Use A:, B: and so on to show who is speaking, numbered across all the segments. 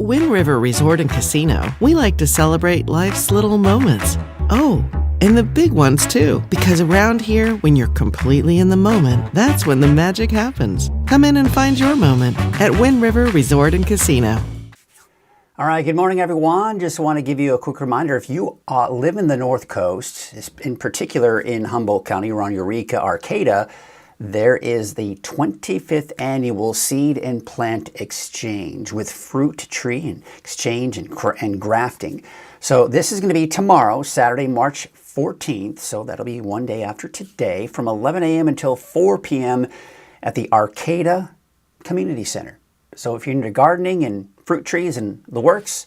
A: At Wind River Resort and Casino, we like to celebrate life's little moments. Oh, and the big ones too, because around here, when you're completely in the moment, that's when the magic happens. Come in and find your moment at Wind River Resort and Casino.
B: All right, good morning, everyone. Just want to give you a quick reminder. If you live in the North Coast, in particular in Humboldt County, around Eureka, Arcata, there is the 25th annual Seed and Plant Exchange with Fruit Tree and Exchange and Grafting. So this is going to be tomorrow, Saturday, March 14th. So that'll be one day after today from 11 a.m. until 4 p.m. at the Arcata Community Center. So if you're into gardening and fruit trees and the works,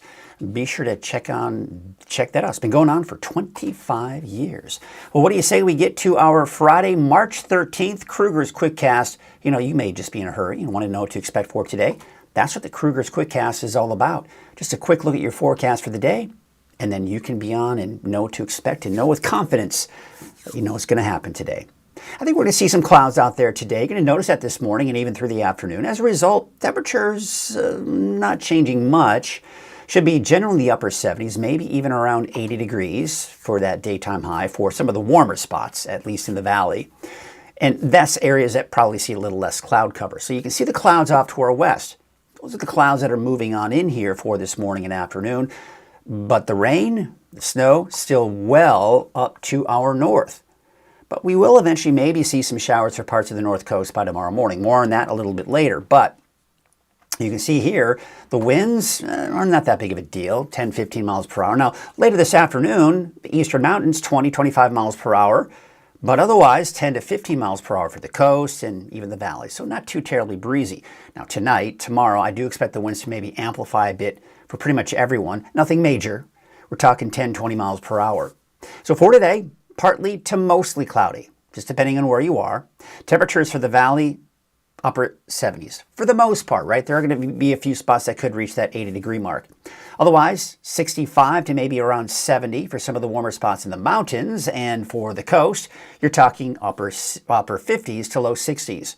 B: be sure to check that out. It's been going on for 25 years. Well, what do you say we get to our Friday, March 13th, Krueger's Quickcast? You know, you may just be in a hurry and want to know what to expect for today. That's what the Krueger's Quickcast is all about. Just a quick look at your forecast for the day, and then you can be on and know what to expect and know with confidence that you know what's going to happen today. I think we're going to see some clouds out there today. You're going to notice that this morning and even through the afternoon. As a result, temperatures not changing much. Should be generally in the upper 70s, maybe even around 80 degrees for that daytime high for some of the warmer spots, at least in the valley. And that's areas that probably see a little less cloud cover. So you can see the clouds off to our west. Those are the clouds that are moving on in here for this morning and afternoon. But the rain, the snow, still well up to our north. But we will eventually maybe see some showers for parts of the north coast by tomorrow morning. More on that a little bit later. But you can see here, the winds are not that big of a deal, 10, 15 miles per hour. Now, later this afternoon, the eastern mountains, 20, 25 miles per hour. But otherwise, 10 to 15 miles per hour for the coast and even the valley. So not too terribly breezy. Now, tomorrow, I do expect the winds to maybe amplify a bit for pretty much everyone. Nothing major. We're talking 10, 20 miles per hour. So for today, partly to mostly cloudy, just depending on where you are. Temperatures for the valley, upper 70s. For the most part, right? There are going to be a few spots that could reach that 80-degree mark. Otherwise, 65 to maybe around 70 for some of the warmer spots in the mountains. And for the coast, you're talking upper 50s to low 60s.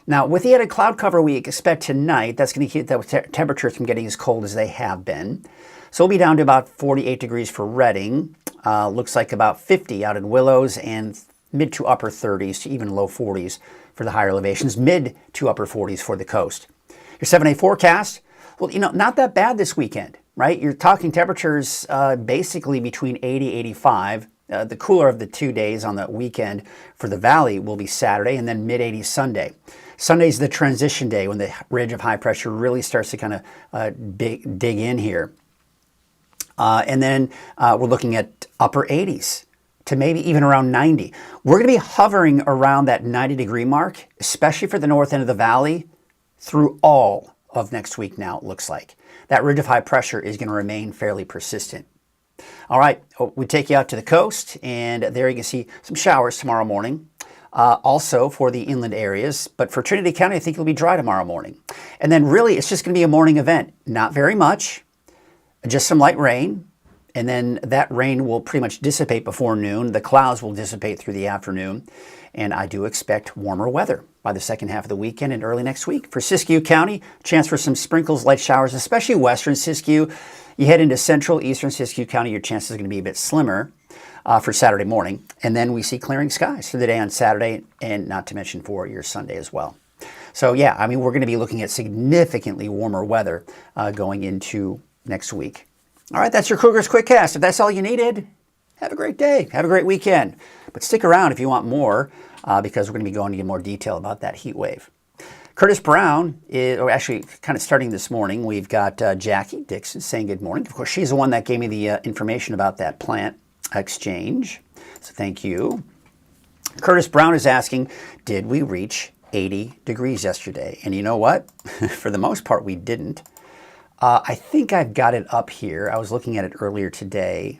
B: Now, with the added cloud cover we expect tonight, that's going to keep the temperatures from getting as cold as they have been. So we'll be down to about 48 degrees for Redding. Looks like about 50 out in Willows and mid to upper 30s to even low 40s for the higher elevations, mid to upper 40s for the coast. Your 7-day forecast, well, you know, not that bad this weekend, right? You're talking temperatures basically between 80, 85. The cooler of the 2 days on the weekend for the valley will be Saturday and then mid-80s Sunday. Sunday's the transition day when the ridge of high pressure really starts to kind of dig in here. And then we're looking at upper 80s to maybe even around 90. We're going to be hovering around that 90-degree mark, especially for the north end of the valley, through all of next week now, it looks like. That ridge of high pressure is going to remain fairly persistent. All right, we take you out to the coast, and there you can see some showers tomorrow morning. Also for the inland areas, but for Trinity County, I think it'll be dry tomorrow morning. And then really, it's just going to be a morning event. Not very much, just some light rain. And then that rain will pretty much dissipate before noon. The clouds will dissipate through the afternoon. And I do expect warmer weather by the second half of the weekend and early next week. For Siskiyou County, chance for some sprinkles, light showers, especially western Siskiyou. You head into central, eastern Siskiyou County, your chances are going to be a bit slimmer for Saturday morning. And then we see clearing skies for the day on Saturday, and not to mention for your Sunday as well. So yeah, I mean, we're going to be looking at significantly warmer weather going into next week. All right, that's your Krueger's Quickcast. If that's all you needed, have a great day. Have a great weekend. But stick around if you want more because we're going to be going into more detail about that heat wave. Curtis Brown is, or actually kind of starting this morning, we've got Jackie Dixon saying good morning. Of course, she's the one that gave me the information about that plant exchange. So thank you. Curtis Brown is asking, did we reach 80 degrees yesterday? And you know what? For the most part, we didn't. I think I've got it up here. I was looking at it earlier today.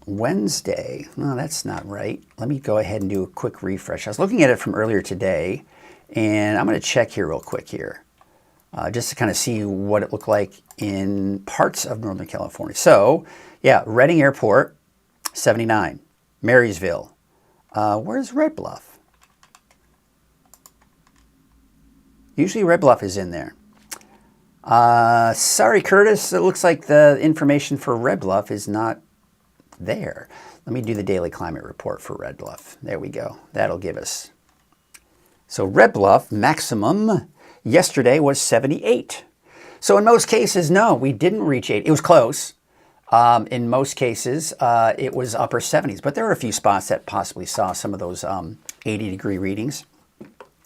B: Wednesday. No, that's not right. Let me go ahead and do a quick refresh. I was looking at it from earlier today, and I'm going to check here real quick here, just to kind of see what it looked like in parts of Northern California. So, yeah, Redding Airport, 79. Marysville. Where's Red Bluff? Usually Red Bluff is in there. Sorry, Curtis. It looks like the information for Red Bluff is not there. Let me do the daily climate report for Red Bluff. There we go. That'll give us. So Red Bluff maximum yesterday was 78. So in most cases, no, we didn't reach 80. It was close. In most cases, it was upper 70s, but there were a few spots that possibly saw some of those 80-degree readings.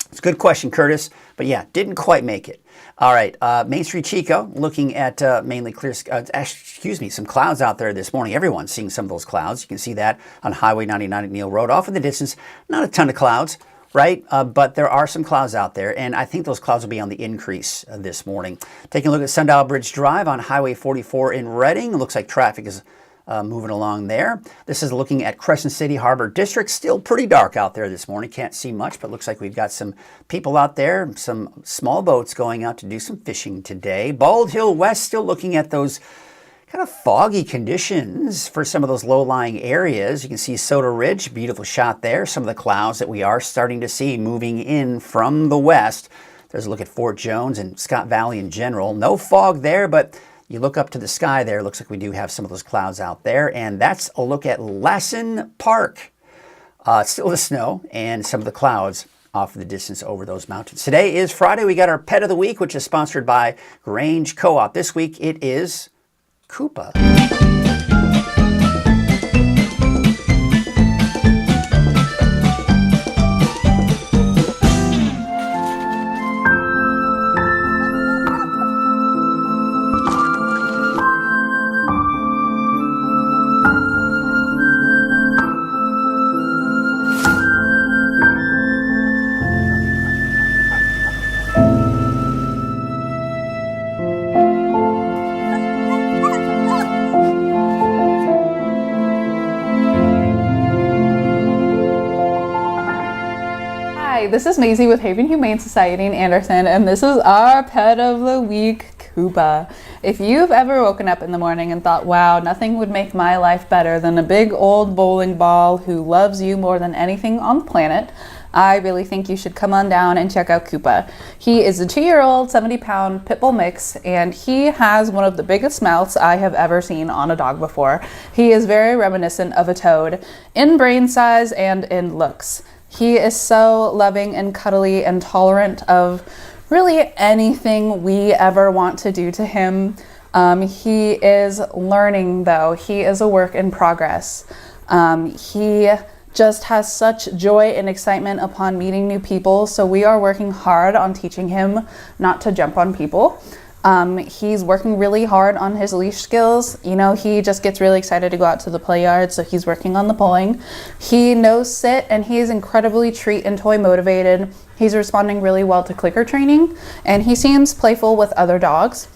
B: It's a good question, Curtis, but yeah, didn't quite make it. All right, Main Street Chico, looking at mainly clear, some clouds out there this morning. Everyone's seeing some of those clouds. You can see that on Highway 99 at Neal Road. Off in the distance, not a ton of clouds, right? But there are some clouds out there, and I think those clouds will be on the increase this morning. Taking a look at Sundial Bridge Drive on Highway 44 in Reading. It looks like traffic is moving along there. This is looking at Crescent City Harbor District. Still pretty dark out there this morning. Can't see much, but looks like we've got some people out there, some small boats going out to do some fishing today. Bald Hill West, still looking at those kind of foggy conditions for some of those low-lying areas. You can see Soda Ridge, beautiful shot there. Some of the clouds that we are starting to see moving in from the west. There's a look at Fort Jones and Scott Valley in general. No fog there, but you look up to the sky there, looks like we do have some of those clouds out there, and that's a look at Lassen Park. Still the snow and some of the clouds off in the distance over those mountains. Today is Friday. We got our Pet of the Week, which is sponsored by Grange Co-op. This week it is Koopa.
C: This is Maisie with Haven Humane Society in Anderson, and this is our Pet of the Week, Koopa. If you've ever woken up in the morning and thought, wow, nothing would make my life better than a big old bowling ball who loves you more than anything on the planet, I really think you should come on down and check out Koopa. He is a 2-year-old, 70-pound pit bull mix, and he has one of the biggest mouths I have ever seen on a dog before. He is very reminiscent of a toad in brain size and in looks. He is so loving and cuddly and tolerant of really anything we ever want to do to him. He is learning, though. He is a work in progress. He just has such joy and excitement upon meeting new people, so we are working hard on teaching him not to jump on people. He's working really hard on his leash skills. You know, he just gets really excited to go out to the play yard, so he's working on the pulling. He knows sit, and he's incredibly treat and toy motivated. He's responding really well to clicker training, and he seems playful with other dogs.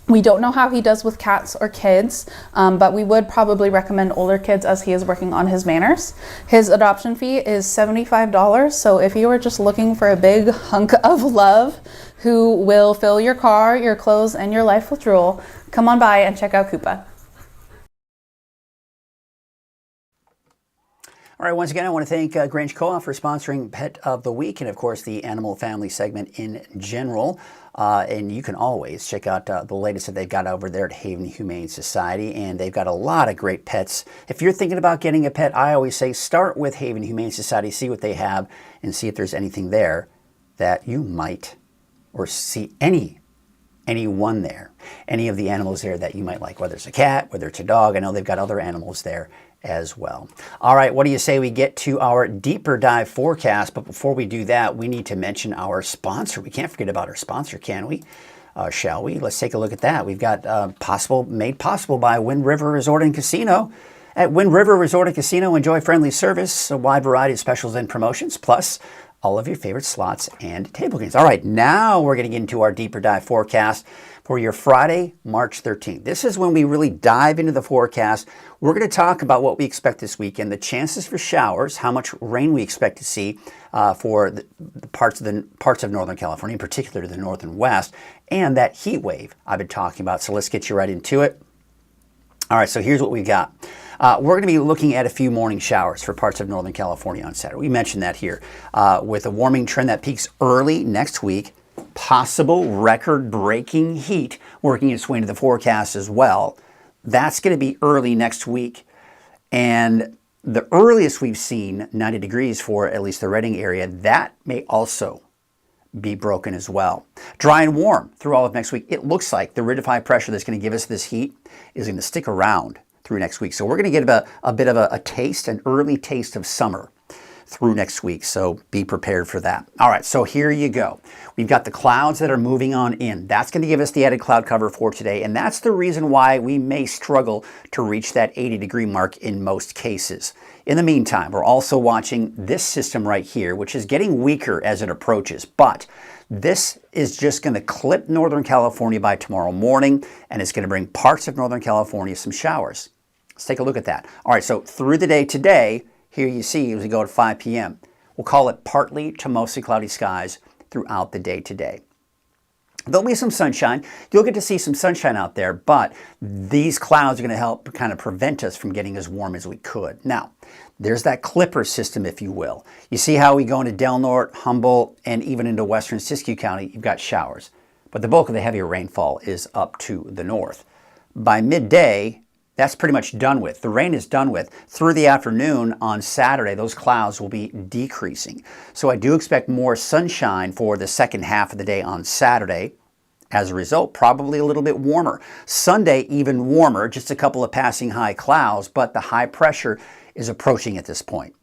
C: We don't know how he does with cats or kids, but we would probably recommend older kids as he is working on his manners. His adoption fee is $75, so if you are just looking for a big hunk of love who will fill your car, your clothes, and your life with drool, come on by and check out Koopa.
B: All right, once again, I want to thank Grange Co-op for sponsoring Pet of the Week and, of course, the Animal Family segment in general. And you can always check out the latest that they've got over there at Haven Humane Society, and they've got a lot of great pets. If you're thinking about getting a pet, I always say start with Haven Humane Society, see what they have, and see if there's anything there that you might, or see anyone there, any of the animals there that you might like, whether it's a cat, whether it's a dog. I know they've got other animals there as well. All right, what do you say we get to our deeper dive forecast? But before we do that, we need to mention our sponsor. We can't forget about our sponsor, can we? Shall we? Let's take a look at that. We've got made possible by Wind River Resort and Casino. At Wind River Resort and Casino, enjoy friendly service, a wide variety of specials and promotions, plus all of your favorite slots and table games. All right, now we're getting into our deeper dive forecast for your Friday, March 13th. This is when we really dive into the forecast. We're going to talk about what we expect this weekend, the chances for showers, how much rain we expect to see for the parts of Northern California, in particular the north and west, and that heat wave I've been talking about. So let's get you right into it. All right, so here's what we got. We're going to be looking at a few morning showers for parts of Northern California on Saturday. We mentioned that here with a warming trend that peaks early next week. possible record-breaking heat working its way into the forecast as well. That's going to be early next week. And the earliest we've seen 90 degrees for at least the Reading area, that may also be broken as well. Dry and warm through all of next week. It looks like the ridge of high pressure that's going to give us this heat is going to stick around through next week. So we're going to get a bit of a taste, an early taste of summer through next week. So be prepared for that. All right, so here you go. We've got the clouds that are moving on in. That's going to give us the added cloud cover for today. And that's the reason why we may struggle to reach that 80-degree mark in most cases. In the meantime, we're also watching this system right here, which is getting weaker as it approaches. But this is just going to clip Northern California by tomorrow morning, and it's going to bring parts of Northern California some showers. Let's take a look at that. All right, so through the day today, here you see as we go to 5 p.m., we'll call it partly to mostly cloudy skies throughout the day today. There'll be some sunshine. You'll get to see some sunshine out there, but these clouds are going to help kind of prevent us from getting as warm as we could. Now, there's that clipper system, if you will. You see how we go into Del Norte, Humboldt, and even into western Siskiyou County, you've got showers. But the bulk of the heavier rainfall is up to the north. By midday, that's pretty much done with. The rain is done with. Through the afternoon on Saturday, those clouds will be decreasing. So I do expect more sunshine for the second half of the day on Saturday. As a result, probably a little bit warmer. Sunday, even warmer, just a couple of passing high clouds, but the high pressure is approaching at this point.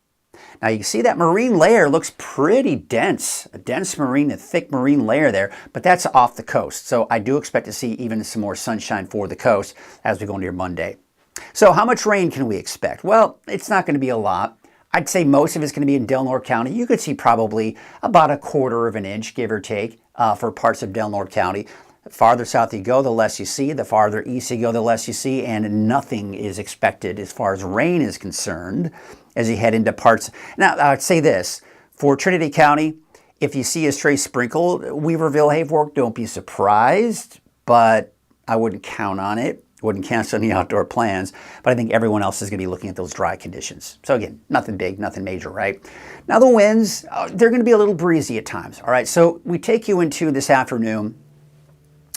B: Now you can see that marine layer looks pretty dense, a dense marine, a thick marine layer there, but that's off the coast. So I do expect to see even some more sunshine for the coast as we go into your Monday. So how much rain can we expect? Well, it's not going to be a lot. I'd say most of it's going to be in Del Norte County. You could see probably about 1/4 of an inch, give or take, for parts of Del Norte County. The farther south you go, the less you see. The farther east you go, the less you see. And nothing is expected as far as rain is concerned as you head into parts. Now, I'd say this. For Trinity County, if you see a stray sprinkle, Weaverville, Havework, don't be surprised. But I wouldn't count on it. Wouldn't cancel any outdoor plans. But I think everyone else is going to be looking at those dry conditions. So again, nothing big, nothing major, right? Now the winds, they're going to be a little breezy at times. All right, so we take you into this afternoon,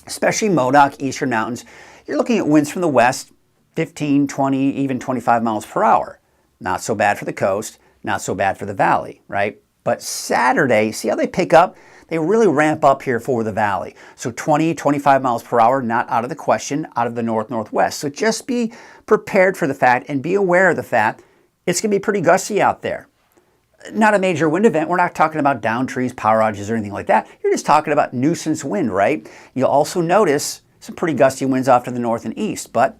B: especially Modoc, Eastern Mountains. You're looking at winds from the west, 15, 20, even 25 miles per hour. Not so bad for the coast, not so bad for the valley, right? But Saturday, see how they pick up? They really ramp up here for the valley. So 20, 25 miles per hour, not out of the question, out of the north-northwest. So just be prepared for the fact and be aware of the fact it's going to be pretty gusty out there. Not a major wind event. We're not talking about down trees, power outages, or anything like that. You're just talking about nuisance wind, right? You'll also notice some pretty gusty winds off to the north and east, but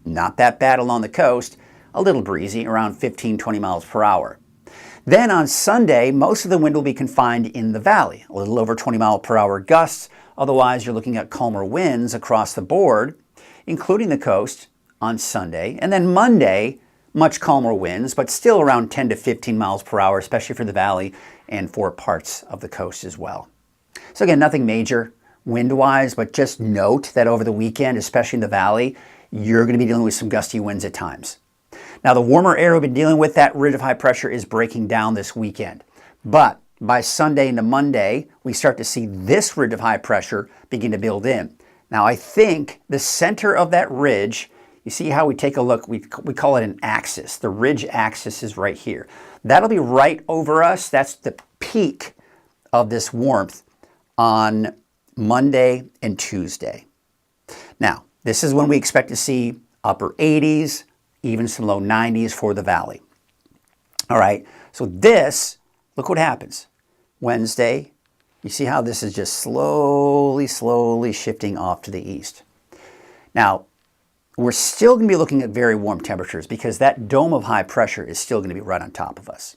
B: not that bad along the coast. A little breezy, around 15, 20 miles per hour. Then on Sunday, most of the wind will be confined in the valley, a little over 20 mile per hour gusts. Otherwise, you're looking at calmer winds across the board, including the coast on Sunday. And then Monday, much calmer winds, but still around 10 to 15 miles per hour, especially for the valley and for parts of the coast as well. So again, nothing major wind-wise, but just note that over the weekend, especially in the valley, you're going to be dealing with some gusty winds at times. Now, the warmer air we've been dealing with, that ridge of high pressure is breaking down this weekend. But by Sunday into Monday, we start to see this ridge of high pressure begin to build in. Now, I think the center of that ridge, you see how we take a look, we call it an axis. The ridge axis is right here. That'll be right over us. That's the peak of this warmth on Monday and Tuesday. Now, this is when we expect to see upper 80s, even some low 90s for the valley. All right, so this, look what happens. Wednesday, you see how this is just slowly shifting off to the east. Now, we're still going to be looking at very warm temperatures because that dome of high pressure is still going to be right on top of us.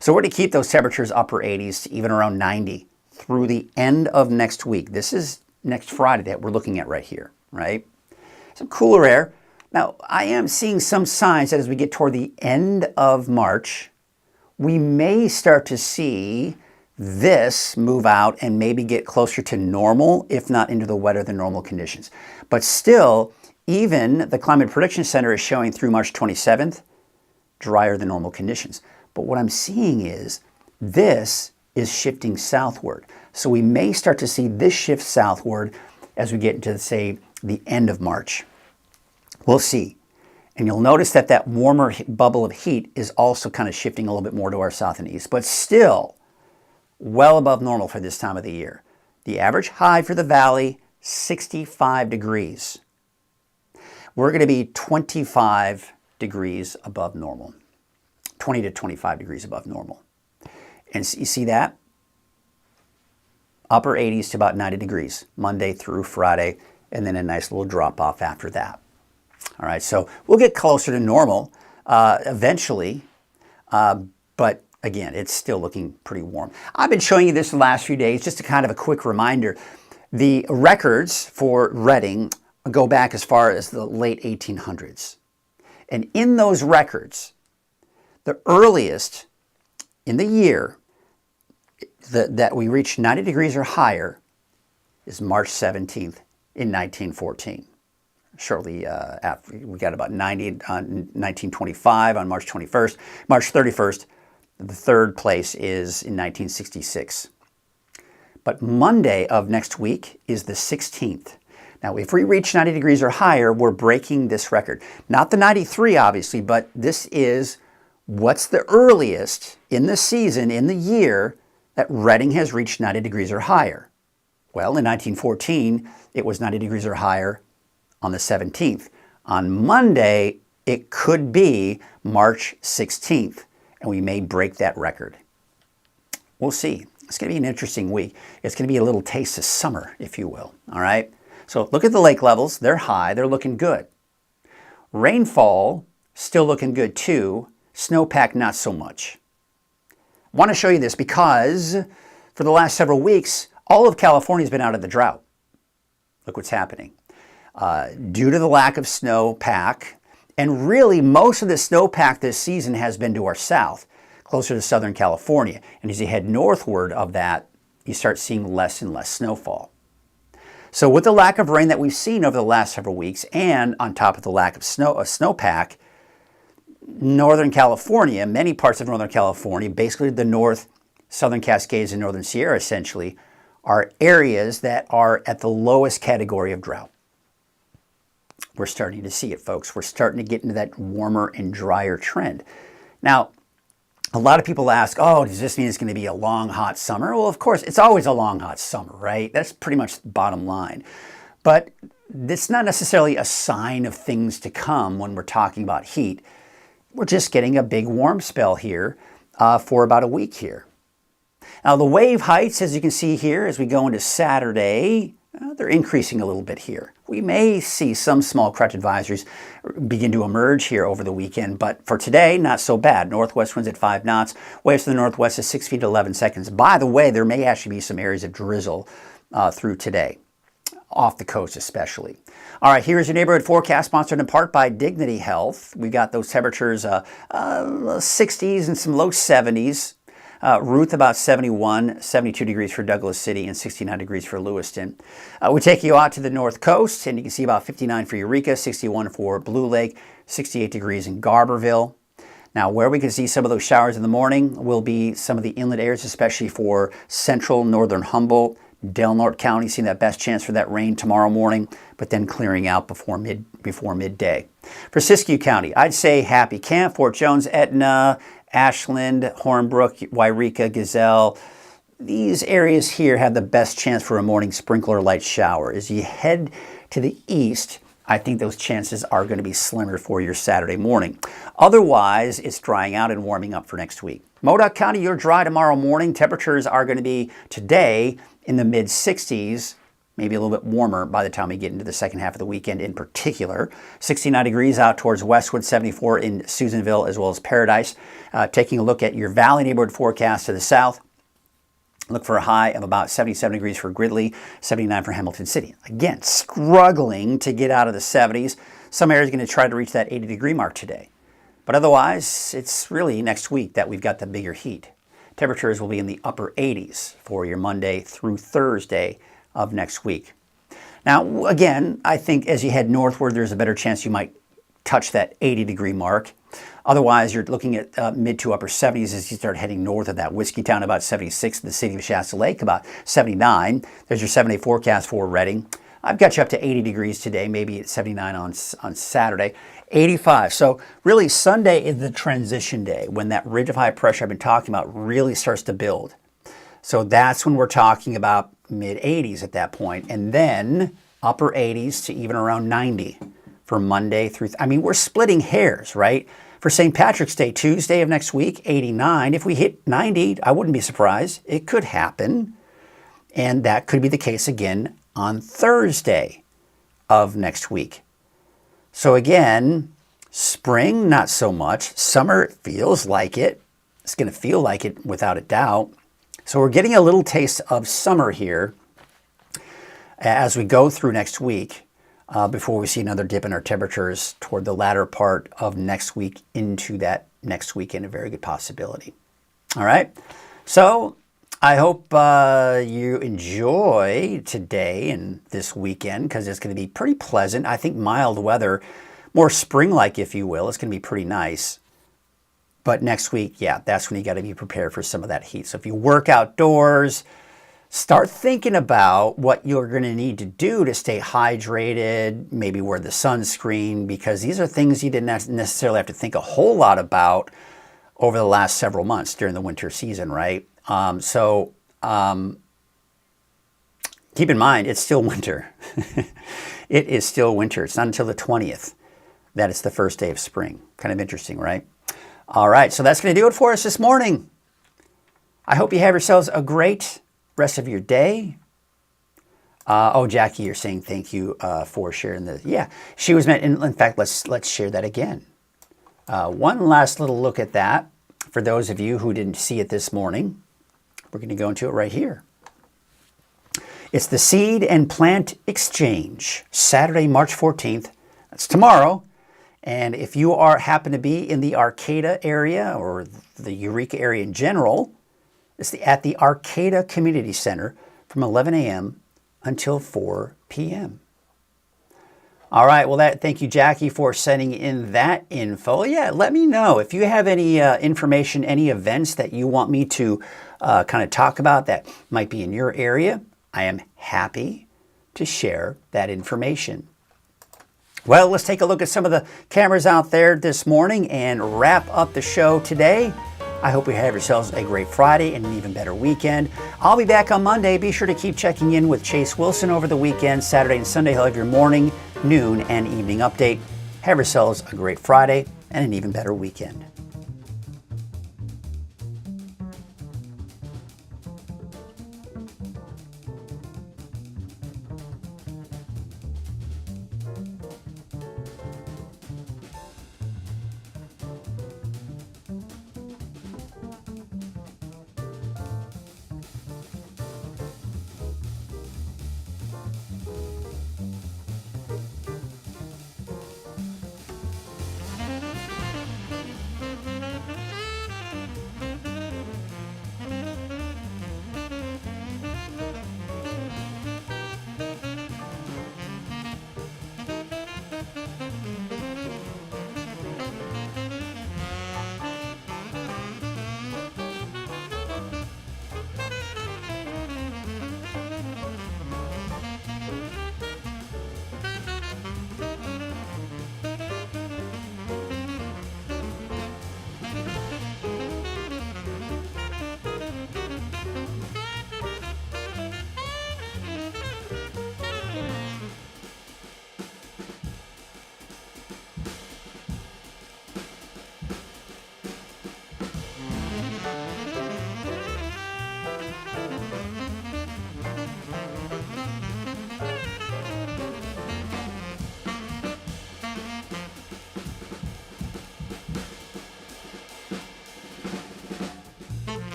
B: So we're going to keep those temperatures upper 80s to even around 90 through the end of next week. This is next Friday that we're looking at right here, right? Some cooler air. Now, I am seeing some signs that as we get toward the end of March, we may start to see this move out and maybe get closer to normal, if not into the wetter than normal conditions. But still, even the Climate Prediction Center is showing through March 27th, drier than normal conditions. But what I'm seeing is this is shifting southward. So we may start to see this shift southward as we get into, say, the end of March. We'll see. And you'll notice that that warmer bubble of heat is also kind of shifting a little bit more to our south and east, but still well above normal for this time of the year. The average high for the valley, 65 degrees. We're going to be 25 degrees above normal, 20 to 25 degrees above normal. And you see that? Upper 80s to about 90 degrees, Monday through Friday, and then a nice little drop off after that. All right, so we'll get closer to normal eventually, but again, it's still looking pretty warm. I've been showing you this the last few days, just a kind of a quick reminder. The records for Redding go back as far as the late 1800s. And in those records, the earliest in the year that we reached 90 degrees or higher is March 17th in 1914. Shortly after, we got about 90 on 1925 on March 21st. March 31st, the third place is in 1966. But Monday of next week is the 16th. Now, if we reach 90 degrees or higher, we're breaking this record. Not the 93, obviously, but this is what's the earliest in the season, in the year, that Redding has reached 90 degrees or higher. Well, in 1914, it was 90 degrees or higher on the 17th. On Monday, it could be March 16th, and we may break that record. We'll see. It's going to be an interesting week. It's going to be a little taste of summer, if you will. All right? So look at the lake levels. They're high. They're looking good. Rainfall, still looking good too. Snowpack, not so much. I want to show you this because for the last several weeks, all of California has been out of the drought. Look what's happening. Due to the lack of snowpack, and really most of the snowpack this season has been to our south, closer to Southern California. And as you head northward of that, you start seeing less and less snowfall. So with the lack of rain that we've seen over the last several weeks, and on top of the lack of snowpack, Northern California, many parts of Northern California, basically the North, Southern Cascades and Northern Sierra essentially, are areas that are at the lowest category of drought. We're starting to see it, folks. We're starting to get into that warmer and drier trend. Now, a lot of people ask, oh, does this mean it's going to be a long, hot summer? Well, of course, it's always a long, hot summer, right? That's pretty much the bottom line. But it's not necessarily a sign of things to come when we're talking about heat. We're just getting a big warm spell here for about a week here. Now, the wave heights, as you can see here, as we go into Saturday, they're increasing a little bit here. We may see some small crutch advisories begin to emerge here over the weekend, but for today, not so bad. Northwest winds at 5 knots, waves to the northwest at 6 feet to 11 seconds. By the way, there may actually be some areas of drizzle through today, off the coast especially. All right, here's your neighborhood forecast, sponsored in part by Dignity Health. We've got those temperatures 60s and some low 70s. Ruth about 71, 72 degrees for Douglas City, and 69 degrees for Lewiston. We take you out to the north coast, and you can see about 59 for Eureka, 61 for Blue Lake, 68 degrees in Garberville. Now, where we can see some of those showers in the morning will be some of the inlet areas, especially for central northern Humboldt, Del Norte County, seeing that best chance for that rain tomorrow morning, but then clearing out before midday. For Siskiyou County, I'd say Happy Camp, Fort Jones, Etna, Ashland, Hornbrook, Wairika, Gazelle. These areas here have the best chance for a morning sprinkler light shower. As you head to the east, I think those chances are going to be slimmer for your Saturday morning. Otherwise, it's drying out and warming up for next week. Modoc County, you're dry tomorrow morning. Temperatures are going to be today in the mid-60s, maybe a little bit warmer by the time we get into the second half of the weekend in particular. 69 degrees out towards Westwood, 74 in Susanville as well as Paradise. Taking a look at your valley neighborhood forecast to the south, look for a high of about 77 degrees for Gridley, 79 for Hamilton City. Again, struggling to get out of the 70s. Some areas are going to try to reach that 80-degree mark today. But otherwise, it's really next week that we've got the bigger heat. Temperatures will be in the upper 80s for your Monday through Thursday of next week. Now, again, I think as you head northward, there's a better chance you might touch that 80-degree mark. Otherwise, you're looking at mid to upper 70s as you start heading north of that. Whiskeytown about 76, the city of Shasta Lake about 79. There's your 7-day forecast for Redding. I've got you up to 80 degrees today, maybe at 79 on Saturday, 85. So really Sunday is the transition day when that ridge of high pressure I've been talking about really starts to build. So that's when we're talking about mid 80s at that point, and then upper 80s to even around 90 for Monday through, we're splitting hairs, right? For St. Patrick's Day, Tuesday of next week, 89. If we hit 90, I wouldn't be surprised. It could happen. And that could be the case again on Thursday of next week. So again, spring, not so much. Summer feels like it. It's going to feel like it without a doubt. So we're getting a little taste of summer here as we go through next week before we see another dip in our temperatures toward the latter part of next week into that next weekend, a very good possibility. All right. So I hope you enjoy today and this weekend because it's going to be pretty pleasant. I think mild weather, more spring-like, if you will. It's going to be pretty nice. But next week, yeah, that's when you got to be prepared for some of that heat. So if you work outdoors, start thinking about what you're going to need to do to stay hydrated, maybe wear the sunscreen, because these are things you didn't necessarily have to think a whole lot about over the last several months during the winter season, right? Keep in mind, it's still winter. It is still winter. It's not until the 20th that it's the first day of spring. Kind of interesting, right? All right, so that's going to do it for us this morning. I hope you have yourselves a great rest of your day. Jackie, you're saying thank you for sharing the. Yeah, she was meant. In fact, let's share that again. One last little look at that for those of you who didn't see it this morning. We're going to go into it right here. It's the Seed and Plant Exchange, Saturday, March 14th. That's tomorrow. And if you happen to be in the Arcata area or the Eureka area in general, it's at the Arcata Community Center from 11 a.m. until 4 p.m. All right, well, thank you, Jackie, for sending in that info. Yeah, let me know if you have any information, any events that you want me to kind of talk about that might be in your area. I am happy to share that information. Well, let's take a look at some of the cameras out there this morning and wrap up the show today. I hope you have yourselves a great Friday and an even better weekend. I'll be back on Monday. Be sure to keep checking in with Chase Wilson over the weekend. Saturday and Sunday, he'll have your morning, noon, and evening update. Have yourselves a great Friday and an even better weekend.